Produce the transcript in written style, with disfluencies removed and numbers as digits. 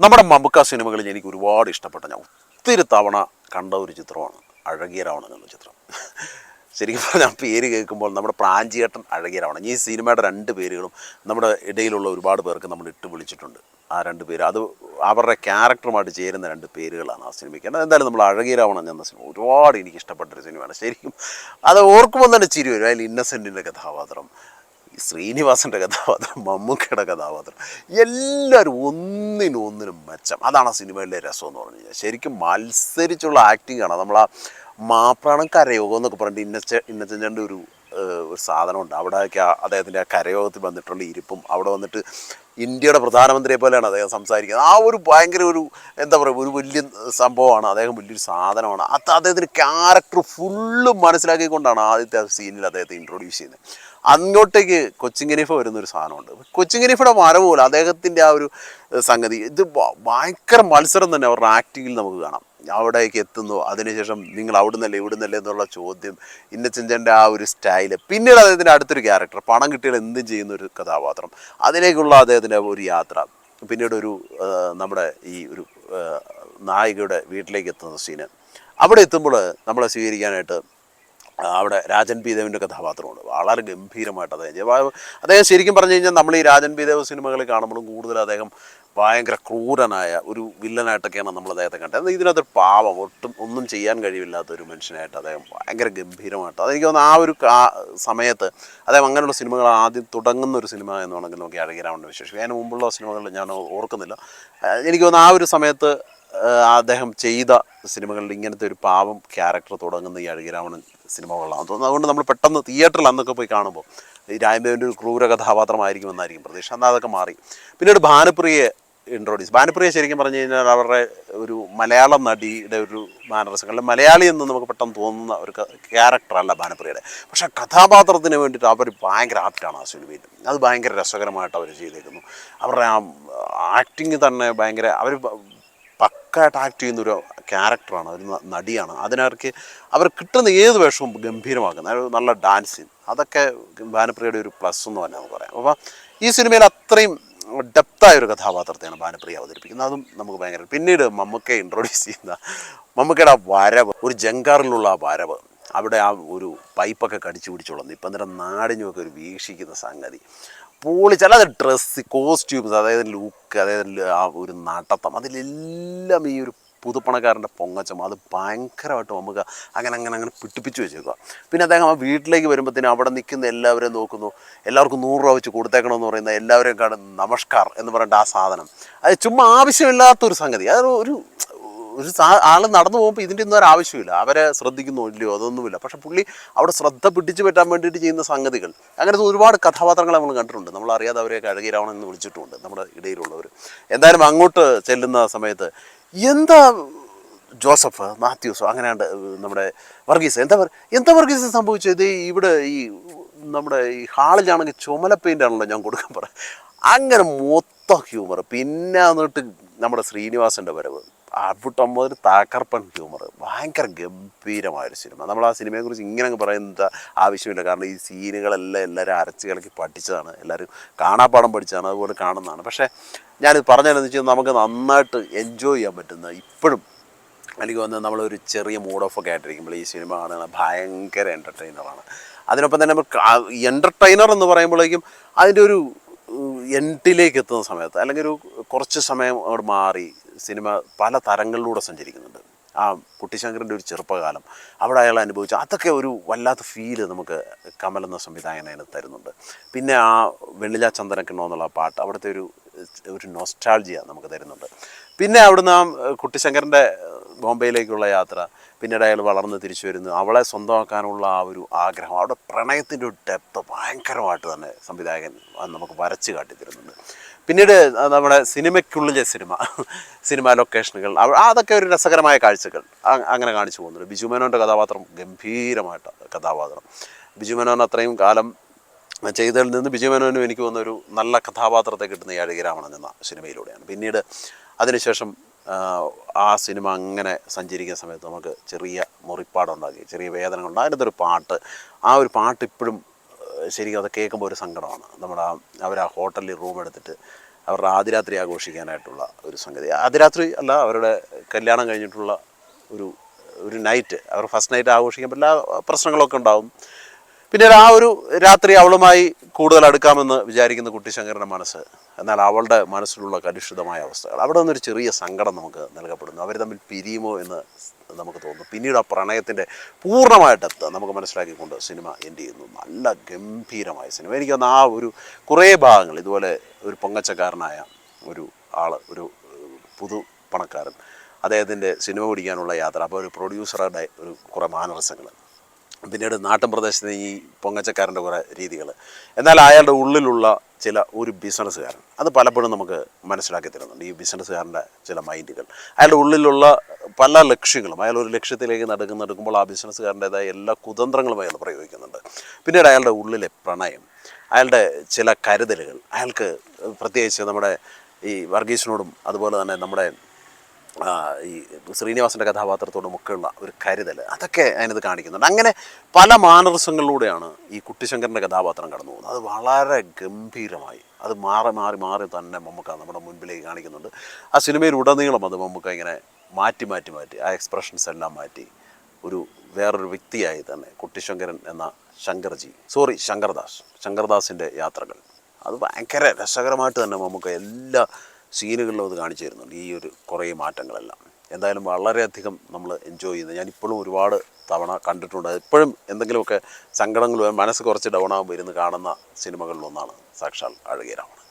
നമ്മുടെ മമ്മൂക്ക സിനിമകളിൽ എനിക്ക് ഒരുപാട് ഇഷ്ടപ്പെട്ട ഞാൻ ഒത്തിരി തവണ കണ്ട ഒരു ചിത്രമാണ് അഴകിയ രാവണൻ എന്ന ചിത്രം. ശരിക്കും പറഞ്ഞാൽ പേര് കേൾക്കുമ്പോൾ നമ്മുടെ പ്രാഞ്ചിയേട്ടൻ അഴകിയ രാവണൻ, ഈ സിനിമയുടെ രണ്ട് പേരുകളും നമ്മുടെ ഇടയിലുള്ള ഒരുപാട് പേർക്ക് നമ്മൾ ഇട്ട് വിളിച്ചിട്ടുണ്ട്. ആ രണ്ട് പേര് അത് അവരുടെ ക്യാരക്ടറുമായിട്ട് ചേരുന്ന രണ്ട് പേരുകളാണ് ആ സിനിമയ്ക്ക്. എന്തായാലും നമ്മൾ അഴകിയ രാവണൻ എന്ന സിനിമ ഒരുപാട് എനിക്ക് ഇഷ്ടപ്പെട്ടൊരു സിനിമയാണ്. ശരിക്കും അത് ഓർക്കുമ്പോൾ തന്നെ ചിരി വരും. അതിൽ ഇന്നസെൻറ്റിൻ്റെ കഥാപാത്രം, ശ്രീനിവാസൻ്റെ കഥാപാത്രം, മമ്മൂക്കയുടെ കഥാപാത്രം, എല്ലാവരും ഒന്നിനൊന്നിനും മെച്ചം. അതാണ് ആ സിനിമയിലെ രസം എന്ന് പറഞ്ഞു കഴിഞ്ഞാൽ. ശരിക്കും മത്സരിച്ചുള്ള ആക്ടിങ്ങാണ്. നമ്മൾ ആ മാപ്രാണം കരയോഗം എന്നൊക്കെ പറഞ്ഞിട്ട് ഇന്നച്ചൻ്റെ ഒരു സാധനമുണ്ട്. അവിടെയൊക്കെ അദ്ദേഹത്തിൻ്റെ ആ കരയോഗത്തിൽ വന്നിട്ടുള്ള ഇരിപ്പും അവിടെ വന്നിട്ട് ഇന്ത്യയുടെ പ്രധാനമന്ത്രിയെ പോലെയാണ് അദ്ദേഹം സംസാരിക്കുന്നത്. ആ ഒരു ഭയങ്കര ഒരു എന്താ പറയുക, ഒരു വലിയ സംഭവമാണ്. അദ്ദേഹം വലിയൊരു സാധനമാണ്. അദ്ദേഹത്തിൻ്റെ ക്യാരക്ടർ ഫുള്ള് മനസ്സിലാക്കിക്കൊണ്ടാണ് ആദ്യത്തെ സീനിൽ അദ്ദേഹത്തെ ഇൻട്രൊഡ്യൂസ് ചെയ്യുന്നത്. അങ്ങോട്ടേക്ക് കൊച്ചിൻ ഖലീഫ വരുന്നൊരു സാധനമുണ്ട്. കൊച്ചിൻ ഖലീഫയുടെ വരവ് പോലെ അദ്ദേഹത്തിൻ്റെ ആ ഒരു സംഗതി, ഇത് ഭയങ്കര മത്സരം തന്നെ അവരുടെ ആക്ടിങ്ങിൽ നമുക്ക് കാണാം. അവിടേക്ക് എത്തുന്നു, അതിനുശേഷം നിങ്ങൾ അവിടുന്നല്ലേ ഇവിടുന്നല്ലേ എന്നുള്ള ചോദ്യം, ഇന്നസെൻറ്റിൻ്റെ ആ ഒരു സ്റ്റൈല്, പിന്നീട് അദ്ദേഹത്തിൻ്റെ അടുത്തൊരു ക്യാരക്ടർ, പണം കിട്ടിയാൽ എന്തും ചെയ്യുന്ന ഒരു കഥാപാത്രം, അതിലേക്കുള്ള അദ്ദേഹത്തിൻ്റെ ഒരു യാത്ര, പിന്നീട് ഒരു നമ്മുടെ ഈ ഒരു നായികയുടെ വീട്ടിലേക്ക് എത്തുന്ന സീന്, അവിടെ എത്തുമ്പോൾ നമ്മളെ സ്വീകരിക്കാനായിട്ട് അവിടെ രാജൻ പി ദേവിൻ്റെ കഥാപാത്രമുണ്ട്. വളരെ ഗംഭീരമായിട്ട് അദ്ദേഹം ശരിക്കും പറഞ്ഞു കഴിഞ്ഞാൽ നമ്മൾ ഈ രാജൻ പി ദേവ് സിനിമകളിൽ കാണുമ്പോഴും കൂടുതൽ അദ്ദേഹം ഭയങ്കര ക്രൂരനായ ഒരു വില്ലനായിട്ടൊക്കെയാണ് നമ്മൾ അദ്ദേഹത്തെ കണ്ടത്. എന്നാൽ ഇതിനകത്തൊരു പാവം, ഒന്നും ചെയ്യാൻ കഴിവില്ലാത്തൊരു മനുഷ്യനായിട്ട് അദ്ദേഹം ഭയങ്കര ഗംഭീരമായിട്ട്, അതെനിക്ക് തോന്നുന്നു ആ ഒരു സമയത്ത് അദ്ദേഹം അങ്ങനെയുള്ള സിനിമകൾ ആദ്യം തുടങ്ങുന്ന ഒരു സിനിമ എന്ന് വേണമെങ്കിൽ നമുക്ക് അഴകിയ രാവണനെ വിശേഷിക്കും. അതിന് മുമ്പുള്ള സിനിമകളിൽ ഞാൻ ഓർക്കുന്നില്ല. എനിക്ക് തോന്നുന്നു ആ ഒരു സമയത്ത് അദ്ദേഹം ചെയ്ത സിനിമകളിൽ ഇങ്ങനത്തെ ഒരു പാവം ക്യാരക്ടർ തുടങ്ങുന്ന ഈ അഴകിയ രാവണൻ സിനിമകളാണ് തോന്നുന്നത്. അതുകൊണ്ട് നമ്മൾ പെട്ടെന്ന് തിയേറ്ററിൽ അന്നൊക്കെ പോയി കാണുമ്പോൾ ഈ രാജദേവൻ്റെ ഒരു ക്രൂര കഥാപാത്രമായിരിക്കും എന്നായിരിക്കും പ്രതീക്ഷ. എന്നാൽ അതൊക്കെ മാറി. പിന്നീട് ഭാനുപ്രിയയെ ഭാനുപ്രിയ ശരിക്കും പറഞ്ഞു കഴിഞ്ഞാൽ അവരുടെ ഒരു മലയാളം നടിയുടെ ഒരു മാനറിസം, മലയാളി എന്ന് നമുക്ക് പെട്ടെന്ന് തോന്നുന്ന ഒരു ക്യാരക്ടറല്ല ഭാനുപ്രിയയുടെ. പക്ഷേ കഥാപാത്രത്തിന് വേണ്ടിയിട്ട് അവർ ഭയങ്കര ആപ്റ്റാണ് ആ സിനിമയിൽ. അത് ഭയങ്കര രസകരമായിട്ട് അവർ ചെയ്തേക്കുന്നു. അവരുടെ ആ ആക്ടിങ് തന്നെ ഭയങ്കര, അവർ പക്കായിട്ട് ആക്ട് ചെയ്യുന്നൊരു ക്യാരക്ടറാണ്, ഒരു നടിയാണ്. അതിനവർക്ക് അവർ കിട്ടുന്ന ഏത് വേഷവും ഗംഭീരമാക്കുന്നത്, നല്ല ഡാൻസിങ്, അതൊക്കെ ഭാനുപ്രിയയുടെ ഒരു പ്ലസ് എന്ന് തന്നെ നമുക്ക് പറയാം. അപ്പോൾ ഈ സിനിമയിൽ അത്രയും ഡെപ്തായ ഒരു കഥാപാത്രത്തെയാണ് ഭാനുപ്രിയ അവതരിപ്പിക്കുന്നത്. അതും നമുക്ക് ഭയങ്കര. പിന്നീട് മമ്മൂക്കയെ ഇൻട്രൊഡ്യൂസ് ചെയ്യുന്ന മമ്മൂക്കയുടെ ആ വരവ്, ഒരു ജങ്കാറിലുള്ള ആ വരവ്, അവിടെ ആ ഒരു പൈപ്പൊക്കെ കടിച്ചു പിടിച്ചോളുന്നു, ഇപ്പം അന്നേരം നാടിനുമൊക്കെ ഒരു വീക്ഷിക്കുന്ന സംഗതി പൊളിച്ച്. അല്ലാതെ ഡ്രസ്സ്, കോസ്റ്റ്യൂംസ്, അതായത് ലുക്ക്, അതായത് ആ ഒരു നടത്തം, അതിലെല്ലാം ഈ ഒരു പുതുപ്പണക്കാരൻ്റെ പൊങ്ങച്ചം അത് ഭയങ്കരമായിട്ട് നമുക്ക് അങ്ങനെ പിടിപ്പിച്ച് വെച്ചേക്കുക. പിന്നെ അദ്ദേഹം ആ വീട്ടിലേക്ക് വരുമ്പോഴത്തേനും അവിടെ നിൽക്കുന്ന എല്ലാവരെയും നോക്കുന്നു, എല്ലാവർക്കും 100 രൂപ വെച്ച് കൊടുത്തേക്കണമെന്ന് പറയുന്ന എല്ലാവരെയും കാണും നമസ്കാർ എന്ന് പറഞ്ഞിട്ട് ആ സാധനം, അത് ചുമ്മാ ആവശ്യമില്ലാത്തൊരു സംഗതി. അത് ഒരു ആൾ നടന്നു പോകുമ്പോൾ ഇതിൻ്റെ ഒന്നും ഒരു ആവശ്യമില്ല, അവരെ ശ്രദ്ധിക്കുന്നോ ഇല്ലയോ അതൊന്നുമില്ല. പക്ഷെ പുള്ളി അവിടെ ശ്രദ്ധ പിടിച്ചു പറ്റാൻ വേണ്ടിയിട്ട് ചെയ്യുന്ന സംഗതികൾ, അങ്ങനത്തെ ഒരുപാട് കഥാപാത്രങ്ങൾ നമ്മൾ കണ്ടിട്ടുണ്ട്. നമ്മൾ അറിയാതെ അവരെയൊക്കെ അഴകിയ രാവണൻ എന്ന് വിളിച്ചിട്ടുമുണ്ട് നമ്മുടെ ഇടയിലുള്ളവർ. എന്തായാലും അങ്ങോട്ട് ചെല്ലുന്ന സമയത്ത് എന്താ ജോസഫ് മാത്യൂസോ അങ്ങനെയാണ്ട് നമ്മുടെ വർഗീസ്, എന്താ വർഗീസ് സംഭവിച്ചത്? ഇവിടെ ഈ നമ്മുടെ ഈ ഹാളിലാണെങ്കിൽ ചുമല പെയിൻ്റാണല്ലോ ഞാൻ കൊടുക്കാൻ പറയാം. അങ്ങനെ മൊത്തം ഹ്യൂമർ. പിന്നെ എന്നിട്ട് നമ്മുടെ ശ്രീനിവാസൻ്റെ വരവ്, അവിട്ടം ഒരു തകർപ്പൻ ഹ്യൂമർ, ഭയങ്കര ഗംഭീരമായൊരു സിനിമ. നമ്മൾ ആ സിനിമയെക്കുറിച്ച് ഇങ്ങനെ അങ്ങ് പറയുന്നത് ആവശ്യമില്ല. കാരണം ഈ സീനുകളെല്ലാം എല്ലാവരും അരച്ച് കളക്കി പഠിച്ചതാണ്, എല്ലാവരും കാണാപ്പാടം പഠിച്ചതാണ്, അതുപോലെ കാണുന്നതാണ്. പക്ഷേ ഞാനിത് പറഞ്ഞതെന്ന് വെച്ചാൽ നമുക്ക് നന്നായിട്ട് എൻജോയ് ചെയ്യാൻ പറ്റുന്ന, ഇപ്പോഴും എനിക്ക് തോന്നുന്നത് നമ്മളൊരു ചെറിയ മൂഡ് ഓഫ് ഒക്കെ ആയിട്ടിരിക്കുമ്പോൾ ഈ സിനിമ കാണുന്നത് ഭയങ്കര എൻ്റർടൈനറാണ്. അതിനൊപ്പം തന്നെ നമുക്ക് എൻ്റർടൈനർ എന്ന് പറയുമ്പോഴേക്കും അതിൻ്റെ ഒരു എൻഡിലേക്ക് എത്തുന്ന സമയത്ത്, അല്ലെങ്കിൽ ഒരു കുറച്ച് സമയം അവിടെ മാറി സിനിമ പല തരങ്ങളിലൂടെ സഞ്ചരിക്കുന്നുണ്ട്. ആ കുട്ടിശങ്കറിൻ്റെ ഒരു ചെറുപ്പകാലം, അവിടെ അയാൾ അനുഭവിച്ചു, അതൊക്കെ ഒരു വല്ലാത്ത ഫീല് നമുക്ക് കമൽ എന്ന സംവിധായകൻ അതിന് തരുന്നുണ്ട്. പിന്നെ ആ വെണ്ണില ചന്ദനക്കിണ്ണോ എന്നുള്ള പാട്ട്, അവിടുത്തെ ഒരു നൊസ്റ്റാൾജിയ നമുക്ക് തരുന്നുണ്ട്. പിന്നെ അവിടുന്ന് ആ കുട്ടിശങ്കറിൻ്റെ ബോംബെയിലേക്കുള്ള യാത്ര, പിന്നീട് അയാൾ വളർന്ന് തിരിച്ചു വരുന്നു, അവളെ സ്വന്തമാക്കാനുള്ള ആ ഒരു ആഗ്രഹം, അവിടെ പ്രണയത്തിൻ്റെ ഒരു ഡെപ്ത് ഭയങ്കരമായിട്ട് തന്നെ സംവിധായകൻ നമുക്ക് വരച്ച് കാട്ടിത്തരുന്നുണ്ട്. പിന്നീട് നമ്മുടെ സിനിമയ്ക്കുള്ളിലെ സിനിമ ലൊക്കേഷനുകൾ, അതൊക്കെ ഒരു രസകരമായ കാഴ്ചകൾ അങ്ങനെ കാണിച്ചു പോകുന്നുണ്ട്. ബിജു മേനോൻ്റെ കഥാപാത്രം ഗംഭീരമായിട്ട് കഥാപാത്രം. ബിജു മേനോൻ അത്രയും കാലം ചെയ്തതിൽ നിന്ന് ബിജു മേനോനും എനിക്ക് തോന്നുന്നൊരു നല്ല കഥാപാത്രത്തെ കിട്ടുന്ന ഈ അഴകിയ രാവണൻ എന്ന സിനിമയിലൂടെയാണ്. പിന്നീട് അതിനുശേഷം ആ സിനിമ അങ്ങനെ സഞ്ചരിക്കുന്ന സമയത്ത് നമുക്ക് ചെറിയ മുറിപ്പാടുണ്ടാക്കി, ചെറിയ വേദനകളുണ്ട്. അതിനകത്തൊരു പാട്ട്, ആ ഒരു പാട്ട് ഇപ്പോഴും ശരിക്കും അത് കേൾക്കുമ്പോൾ ഒരു സങ്കടമാണ്. അവർ ആ ഹോട്ടലിൽ റൂം എടുത്തിട്ട് അവരുടെ ആദ്യരാത്രി ആഘോഷിക്കാനായിട്ടുള്ള ഒരു സംഗതി. ആദ്യരാത്രി അല്ല, അവരുടെ കല്യാണം കഴിഞ്ഞിട്ടുള്ള ഒരു ഒരു നൈറ്റ്, അവർ ഫസ്റ്റ് നൈറ്റ് ആഘോഷിക്കുമ്പോൾ എല്ലാ പ്രശ്നങ്ങളൊക്കെ ഉണ്ടാവും. പിന്നീട് ആ ഒരു രാത്രി അവളുമായി കൂടുതൽ അടുക്കാമെന്ന് വിചാരിക്കുന്ന കുട്ടിശങ്കരൻ്റെ മനസ്സ്, എന്നാൽ അവളുടെ മനസ്സിലുള്ള കലുഷിതമായ അവസ്ഥകൾ, അവിടെ നിന്നൊരു ചെറിയ സങ്കടം നമുക്ക് നൽകപ്പെടുന്നു. അവർ തമ്മിൽ പിരിയുമോ എന്ന് നമുക്ക് തോന്നുന്നു. പിന്നീട് ആ പ്രണയത്തിൻ്റെ പൂർണ്ണമായിട്ട് നമുക്ക് മനസ്സിലാക്കിക്കൊണ്ട് സിനിമ എൻഡ് ചെയ്യുന്നു. നല്ല ഗംഭീരമായ സിനിമ. എനിക്ക് തോന്നുന്നു ആ ഒരു കുറേ ഭാഗങ്ങൾ ഇതുപോലെ ഒരു പൊങ്ങച്ചക്കാരനായ ഒരു ആൾ, ഒരു പുതു പണക്കാരൻ, അദ്ദേഹത്തിൻ്റെ സിനിമ പിടിക്കാനുള്ള യാത്ര, അപ്പോൾ ഒരു പ്രൊഡ്യൂസറുടെ ഒരു കുറേ മാനറിസങ്ങൾ, പിന്നീട് നാട്ടിൻ പ്രദേശത്തെ ഈ പൊങ്ങച്ചക്കാരൻ്റെ കുറേ രീതികൾ, എന്നാൽ അയാളുടെ ഉള്ളിലുള്ള ഒരു ബിസിനസ്സുകാരൻ, അത് പലപ്പോഴും നമുക്ക് മനസ്സിലാക്കി തരുന്നുണ്ട്. ഈ ബിസിനസ്സുകാരൻ്റെ ചില മൈൻഡുകൾ, അയാളുടെ ഉള്ളിലുള്ള പല ലക്ഷ്യങ്ങളും, അയാൾ ഒരു ലക്ഷ്യത്തിലേക്ക് നടക്കുമ്പോൾ ആ ബിസിനസ്സുകാരൻ്റേതായ എല്ലാ കുതന്ത്രങ്ങളും അയാൾ പ്രയോഗിക്കുന്നുണ്ട്. പിന്നീട് അയാളുടെ ഉള്ളിലെ പ്രണയം, അയാളുടെ ചില കരുതലുകൾ, അയാൾക്ക് പ്രത്യേകിച്ച് നമ്മുടെ ഈ വർഗീസിനോടും അതുപോലെ തന്നെ നമ്മുടെ ഈ ശ്രീനിവാസൻ്റെ കഥാപാത്രത്തോടുമൊക്കെയുള്ള ഒരു കരുതൽ, അതൊക്കെ അതിനത് കാണിക്കുന്നുണ്ട്. അങ്ങനെ പല മാനറിസങ്ങളിലൂടെയാണ് ഈ കുട്ടിശങ്കരൻ്റെ കഥാപാത്രം കടന്നു പോകുന്നത്. അത് വളരെ ഗംഭീരമായി അത് മാറി തന്നെ മമ്മൂക്ക നമ്മുടെ മുൻപിലേക്ക് കാണിക്കുന്നുണ്ട്. ആ സിനിമയിൽ ഉടനീളം അത് മമ്മൂക്ക ഇങ്ങനെ മാറ്റി ആ എക്സ്പ്രഷൻസ് എല്ലാം മാറ്റി ഒരു വേറൊരു വ്യക്തിയായി തന്നെ കുട്ടിശങ്കരൻ എന്ന ശങ്കർദാസിൻ്റെ യാത്രകൾ, അത് ഭയങ്കര രസകരമായിട്ട് തന്നെ മമ്മൂക്ക എല്ലാ സീനുകളിലും അത് കാണിച്ചു തരുന്നുണ്ട്. ഈ ഒരു കുറേ മാറ്റങ്ങളെല്ലാം എന്തായാലും വളരെയധികം നമ്മൾ എൻജോയ് ചെയ്യുന്നത്, ഞാനിപ്പോഴും ഒരുപാട് തവണ കണ്ടിട്ടുണ്ട്. ഇപ്പോഴും എന്തെങ്കിലുമൊക്കെ സങ്കടങ്ങൾ മനസ്സ് കുറച്ച് ഡൗൺ ആകുമ്പോൾ ഇരുന്ന് കാണുന്ന സിനിമകളിലൊന്നാണ് സാക്ഷാൽ അഴകിയ രാവണൻ.